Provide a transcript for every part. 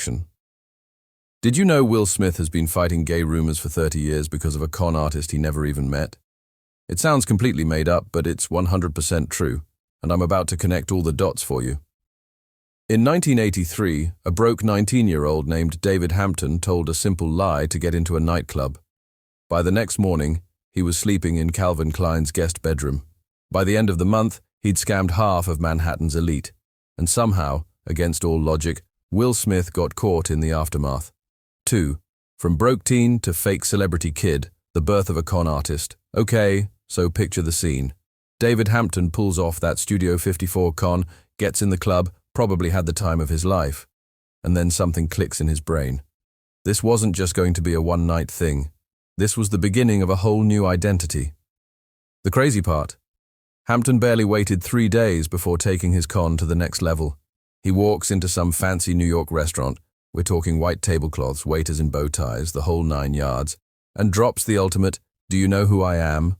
Action. Did you know Will Smith has been fighting gay rumors for 30 years because of a con artist he never even met? It sounds completely made up, but it's 100% true, and I'm about to connect all the dots for you. In 1983, a broke 19-year-old named David Hampton told a simple lie to get into a nightclub. By the next morning, he was sleeping in Calvin Klein's guest bedroom. By the end of the month, he'd scammed half of Manhattan's elite. And somehow, against all logic, Will Smith got caught in the aftermath. 2. From broke teen to fake celebrity kid, the birth of a con artist. Okay, so picture the scene. David Hampton pulls off that Studio 54 con, gets in the club, probably had the time of his life. And then something clicks in his brain. This wasn't just going to be a one-night thing. This was the beginning of a whole new identity. The crazy part? Hampton barely waited 3 days before taking his con to the next level. He walks into some fancy New York restaurant, we're talking white tablecloths, waiters in bow ties, the whole 9 yards, and drops the ultimate, "Do you know who I am?"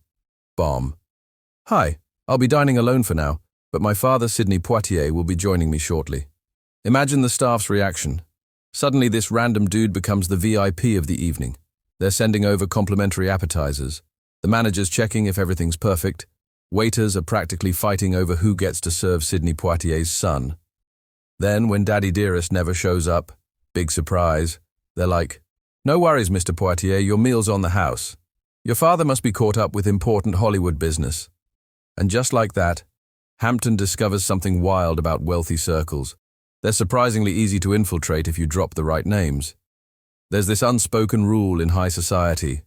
bomb. "Hi, I'll be dining alone for now, but my father Sidney Poitier will be joining me shortly." Imagine the staff's reaction. Suddenly this random dude becomes the VIP of the evening. They're sending over complimentary appetizers. The manager's checking if everything's perfect. Waiters are practically fighting over who gets to serve Sidney Poitier's son. Then, when Daddy Dearest never shows up, big surprise, they're like, "No worries, Mr. Poitier, your meal's on the house. Your father must be caught up with important Hollywood business." And just like that, Hampton discovers something wild about wealthy circles. They're surprisingly easy to infiltrate if you drop the right names. There's this unspoken rule in high society.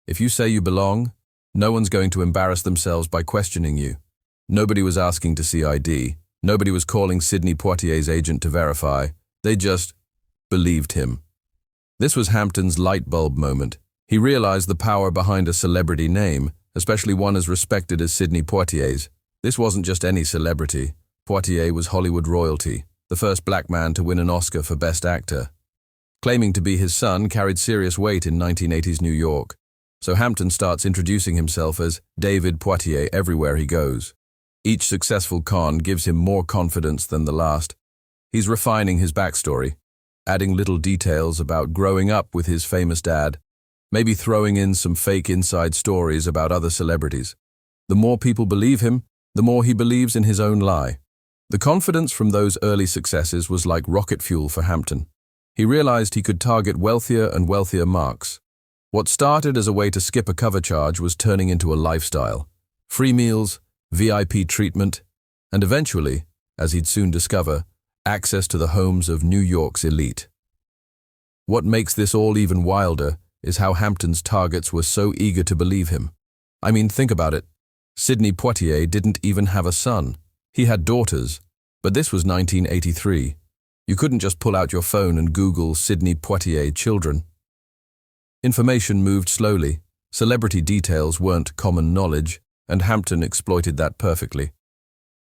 If you say you belong, no one's going to embarrass themselves by questioning you. Nobody was asking to see ID. Nobody was calling Sidney Poitier's agent to verify. They just believed him. This was Hampton's light bulb moment. He realized the power behind a celebrity name, especially one as respected as Sidney Poitier's. This wasn't just any celebrity. Poitier was Hollywood royalty, the first black man to win an Oscar for Best Actor. Claiming to be his son carried serious weight in 1980s New York, so Hampton starts introducing himself as David Poitier everywhere he goes. Each successful con gives him more confidence than the last. He's refining his backstory, adding little details about growing up with his famous dad, maybe throwing in some fake inside stories about other celebrities. The more people believe him, the more he believes in his own lie. The confidence from those early successes was like rocket fuel for Hampton. He realized he could target wealthier and wealthier marks. What started as a way to skip a cover charge was turning into a lifestyle. Free meals, VIP treatment, and eventually, as he'd soon discover, access to the homes of New York's elite. What makes this all even wilder is how Hampton's targets were so eager to believe him. I mean, think about it. Sidney Poitier didn't even have a son. He had daughters, but this was 1983. You couldn't just pull out your phone and Google Sidney Poitier children. Information moved slowly. Celebrity details weren't common knowledge, and Hampton exploited that perfectly.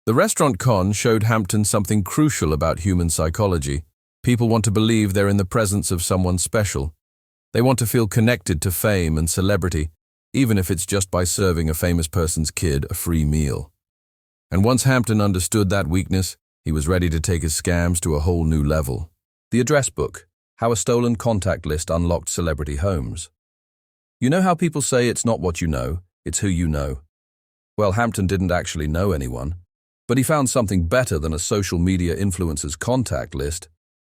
The restaurant con showed Hampton something crucial about human psychology. People want to believe they're in the presence of someone special. They want to feel connected to fame and celebrity, even if it's just by serving a famous person's kid a free meal. And once Hampton understood that weakness, he was ready to take his scams to a whole new level. The address book, how a stolen contact list unlocked celebrity homes. You know how people say it's not what you know, it's who you know? Well, Hampton didn't actually know anyone, but he found something better than a social media influencer's contact list.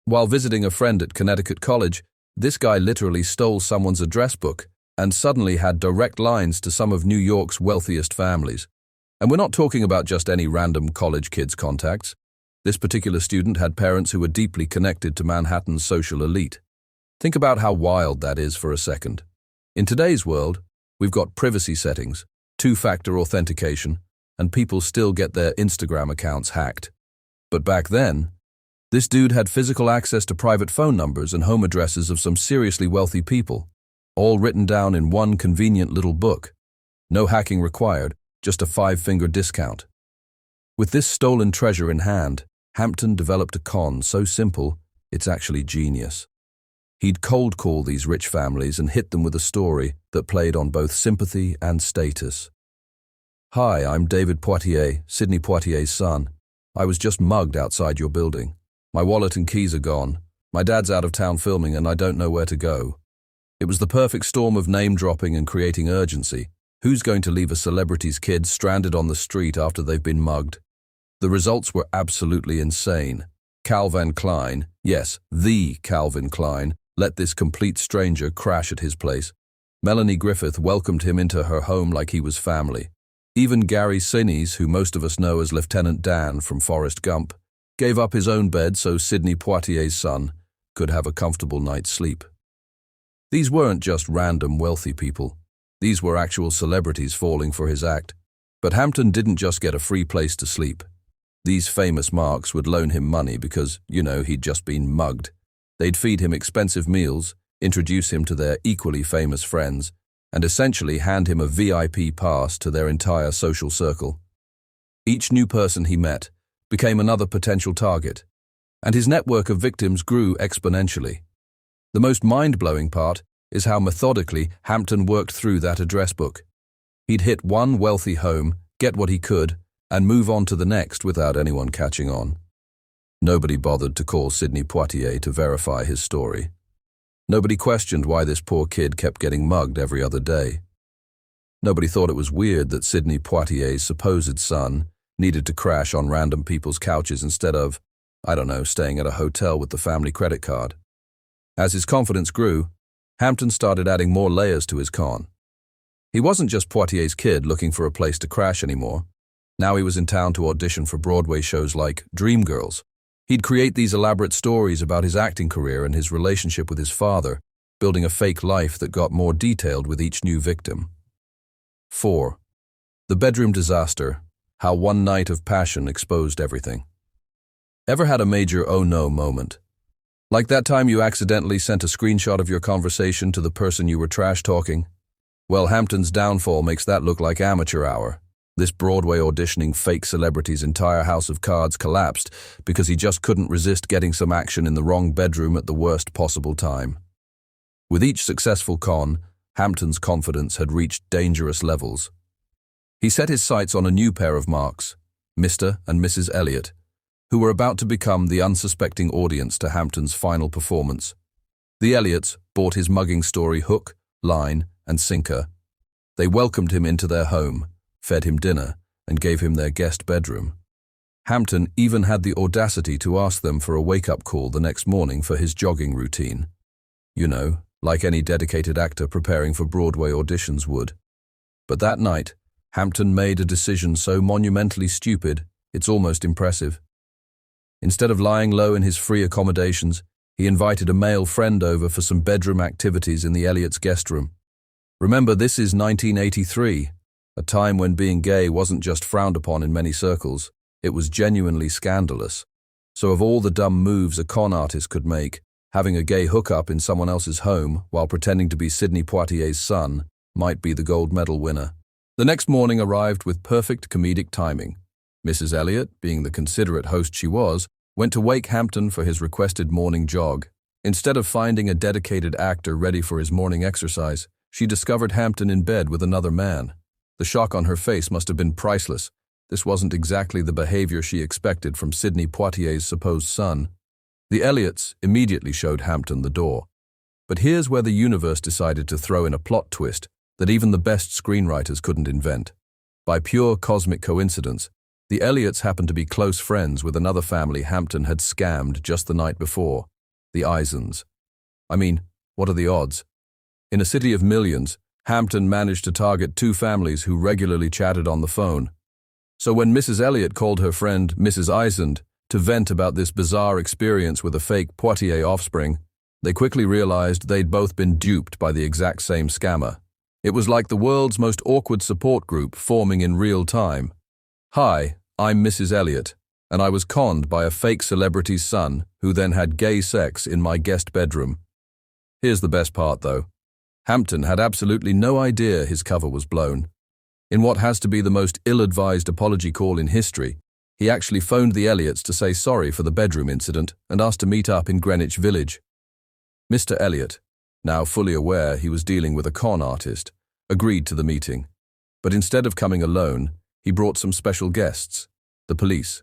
While visiting a friend at Connecticut College, this guy literally stole someone's address book and suddenly had direct lines to some of New York's wealthiest families. And we're not talking about just any random college kid's contacts. This particular student had parents who were deeply connected to Manhattan's social elite. Think about how wild that is for a second. In today's world, we've got privacy settings, two-factor authentication, and people still get their Instagram accounts hacked. But back then, this dude had physical access to private phone numbers and home addresses of some seriously wealthy people, all written down in one convenient little book. No hacking required, just a 5-finger discount. With this stolen treasure in hand, Hampton developed a con so simple, it's actually genius. He'd cold call these rich families and hit them with a story that played on both sympathy and status. "Hi, I'm David Poitier, Sidney Poitier's son. I was just mugged outside your building. My wallet and keys are gone. My dad's out of town filming and I don't know where to go. It was the perfect storm of name-dropping and creating urgency. Who's going to leave a celebrity's kid stranded on the street after they've been mugged? The results were absolutely insane. Calvin Klein, yes, the Calvin Klein, let this complete stranger crash at his place. Melanie Griffith welcomed him into her home like he was family. Even Gary Sinise, who most of us know as Lieutenant Dan from Forrest Gump, gave up his own bed so Sidney Poitier's son could have a comfortable night's sleep. These weren't just random wealthy people. These were actual celebrities falling for his act. But Hampton didn't just get a free place to sleep. These famous marks would loan him money because, he'd just been mugged. They'd feed him expensive meals, introduce him to their equally famous friends, and essentially hand him a VIP pass to their entire social circle. Each new person he met became another potential target, and his network of victims grew exponentially. The most mind-blowing part is how methodically Hampton worked through that address book. He'd hit one wealthy home, get what he could, and move on to the next without anyone catching on. Nobody bothered to call Sidney Poitier to verify his story. Nobody questioned why this poor kid kept getting mugged every other day. Nobody thought it was weird that Sidney Poitier's supposed son needed to crash on random people's couches instead of, staying at a hotel with the family credit card. As his confidence grew, Hampton started adding more layers to his con. He wasn't just Poitier's kid looking for a place to crash anymore. Now he was in town to audition for Broadway shows like Dreamgirls. He'd create these elaborate stories about his acting career and his relationship with his father, building a fake life that got more detailed with each new victim. 4. The bedroom disaster, how one night of passion exposed everything. Ever had a major oh no moment? Like that time you accidentally sent a screenshot of your conversation to the person you were trash talking? Well, Hampton's downfall makes that look like amateur hour. This Broadway auditioning fake celebrity's entire house of cards collapsed because he just couldn't resist getting some action in the wrong bedroom at the worst possible time. With each successful con, Hampton's confidence had reached dangerous levels. He set his sights on a new pair of marks, Mr. and Mrs. Elliot, who were about to become the unsuspecting audience to Hampton's final performance. The Elliots bought his mugging story hook, line, and sinker. They welcomed him into their home, fed him dinner, and gave him their guest bedroom. Hampton even had the audacity to ask them for a wake-up call the next morning for his jogging routine. Like any dedicated actor preparing for Broadway auditions would. But that night, Hampton made a decision so monumentally stupid, it's almost impressive. Instead of lying low in his free accommodations, he invited a male friend over for some bedroom activities in the Elliots' guest room. Remember, this is 1983. A time when being gay wasn't just frowned upon in many circles, it was genuinely scandalous. So of all the dumb moves a con artist could make, having a gay hookup in someone else's home while pretending to be Sidney Poitier's son might be the gold medal winner. The next morning arrived with perfect comedic timing. Mrs. Elliot, being the considerate host she was, went to wake Hampton for his requested morning jog. Instead of finding a dedicated actor ready for his morning exercise, she discovered Hampton in bed with another man. The shock on her face must have been priceless. This wasn't exactly the behavior she expected from Sidney Poitier's supposed son. The Elliots immediately showed Hampton the door. But here's where the universe decided to throw in a plot twist that even the best screenwriters couldn't invent. By pure cosmic coincidence, the Elliots happened to be close friends with another family Hampton had scammed just the night before, the Isons. What are the odds? In a city of millions, Hampton managed to target two families who regularly chatted on the phone. So when Mrs. Elliot called her friend Mrs. Isond to vent about this bizarre experience with a fake Poitier offspring, they quickly realized they'd both been duped by the exact same scammer. It was like the world's most awkward support group forming in real time. Hi, I'm Mrs. Elliot, and I was conned by a fake celebrity's son who then had gay sex in my guest bedroom. Here's the best part, though. Hampton had absolutely no idea his cover was blown. In what has to be the most ill-advised apology call in history, he actually phoned the Elliots to say sorry for the bedroom incident and asked to meet up in Greenwich Village. Mr. Elliot, now fully aware he was dealing with a con artist, agreed to the meeting. But instead of coming alone, he brought some special guests, the police.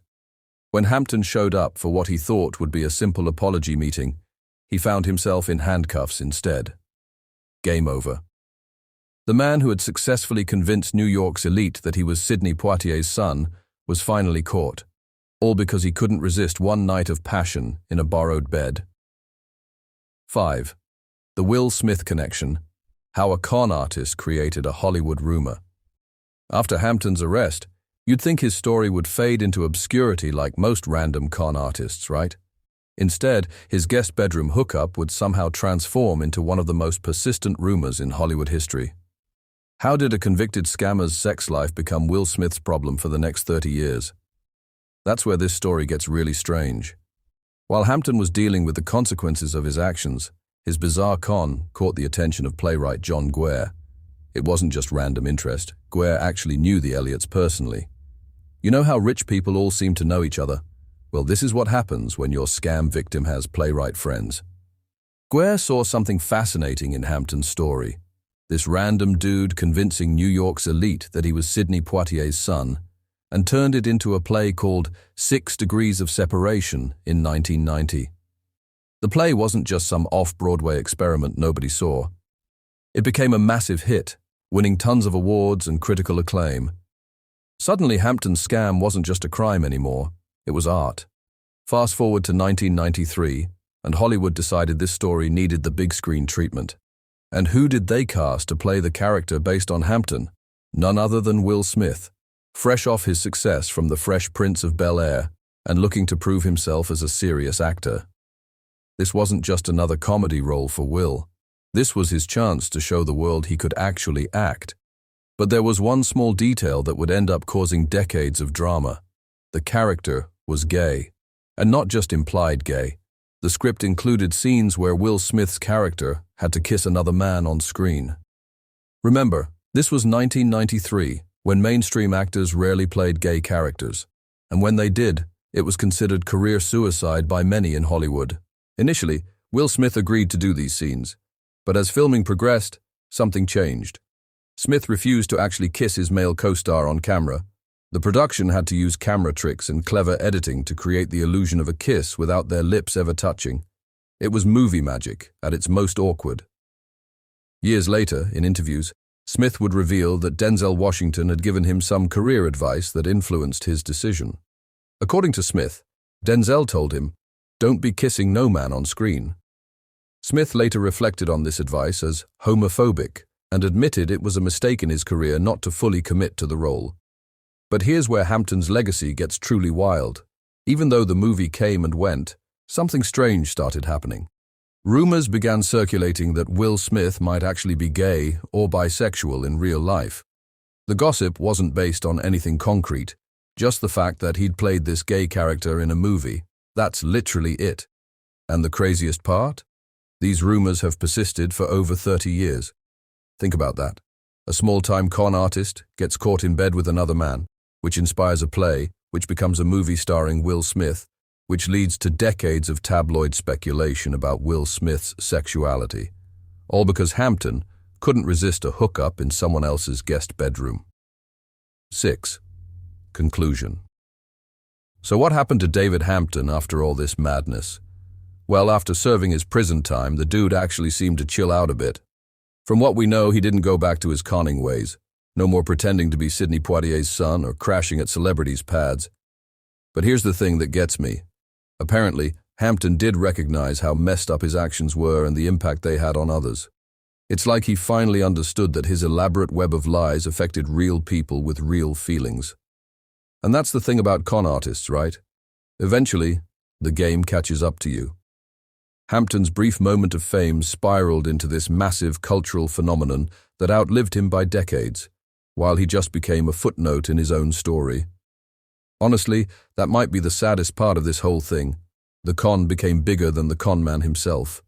When Hampton showed up for what he thought would be a simple apology meeting, he found himself in handcuffs instead. Game over. The man who had successfully convinced New York's elite that he was Sidney Poitier's son was finally caught, all because he couldn't resist one night of passion in a borrowed bed. 5. The Will Smith connection. How a con artist created a Hollywood rumor. After Hampton's arrest, you'd think his story would fade into obscurity like most random con artists, right? Instead, his guest bedroom hookup would somehow transform into one of the most persistent rumors in Hollywood history. How did a convicted scammer's sex life become Will Smith's problem for the next 30 years? That's where this story gets really strange. While Hampton was dealing with the consequences of his actions, his bizarre con caught the attention of playwright John Guare. It wasn't just random interest. Guare actually knew the Elliots personally. You know how rich people all seem to know each other? Well, this is what happens when your scam victim has playwright friends. Guare saw something fascinating in Hampton's story. This random dude convincing New York's elite that he was Sidney Poitier's son, and turned it into a play called 6 Degrees of Separation in 1990. The play wasn't just some off-Broadway experiment nobody saw. It became a massive hit, winning tons of awards and critical acclaim. Suddenly, Hampton's scam wasn't just a crime anymore, it was art. Fast forward to 1993, and Hollywood decided this story needed the big screen treatment. And who did they cast to play the character based on Hampton? None other than Will Smith, fresh off his success from The Fresh Prince of Bel-Air and looking to prove himself as a serious actor. This wasn't just another comedy role for Will. This was his chance to show the world he could actually act. But there was one small detail that would end up causing decades of drama. The character was gay, and not just implied gay. The script included scenes where Will Smith's character had to kiss another man on screen. Remember, this was 1993, when mainstream actors rarely played gay characters, and when they did, it was considered career suicide by many in Hollywood. Initially, Will Smith agreed to do these scenes, but as filming progressed, something changed. Smith refused to actually kiss his male co-star on camera. The production had to use camera tricks and clever editing to create the illusion of a kiss without their lips ever touching. It was movie magic at its most awkward. Years later, in interviews, Smith would reveal that Denzel Washington had given him some career advice that influenced his decision. According to Smith, Denzel told him, "Don't be kissing no man on screen." Smith later reflected on this advice as homophobic and admitted it was a mistake in his career not to fully commit to the role. But here's where Hampton's legacy gets truly wild. Even though the movie came and went, something strange started happening. Rumors began circulating that Will Smith might actually be gay or bisexual in real life. The gossip wasn't based on anything concrete, just the fact that he'd played this gay character in a movie. That's literally it. And the craziest part? These rumors have persisted for over 30 years. Think about that. A small-time con artist gets caught in bed with another man, which inspires a play, which becomes a movie starring Will Smith, which leads to decades of tabloid speculation about Will Smith's sexuality, all because Hampton couldn't resist a hookup in someone else's guest bedroom. 6. Conclusion. So what happened to David Hampton after all this madness? Well, after serving his prison time, the dude actually seemed to chill out a bit. From what we know, he didn't go back to his conning ways. No more pretending to be Sidney Poitier's son or crashing at celebrities' pads. But here's the thing that gets me. Apparently, Hampton did recognize how messed up his actions were and the impact they had on others. It's like he finally understood that his elaborate web of lies affected real people with real feelings. And that's the thing about con artists, right? Eventually, the game catches up to you. Hampton's brief moment of fame spiraled into this massive cultural phenomenon that outlived him by decades, while he just became a footnote in his own story. Honestly, that might be the saddest part of this whole thing. The con became bigger than the con man himself.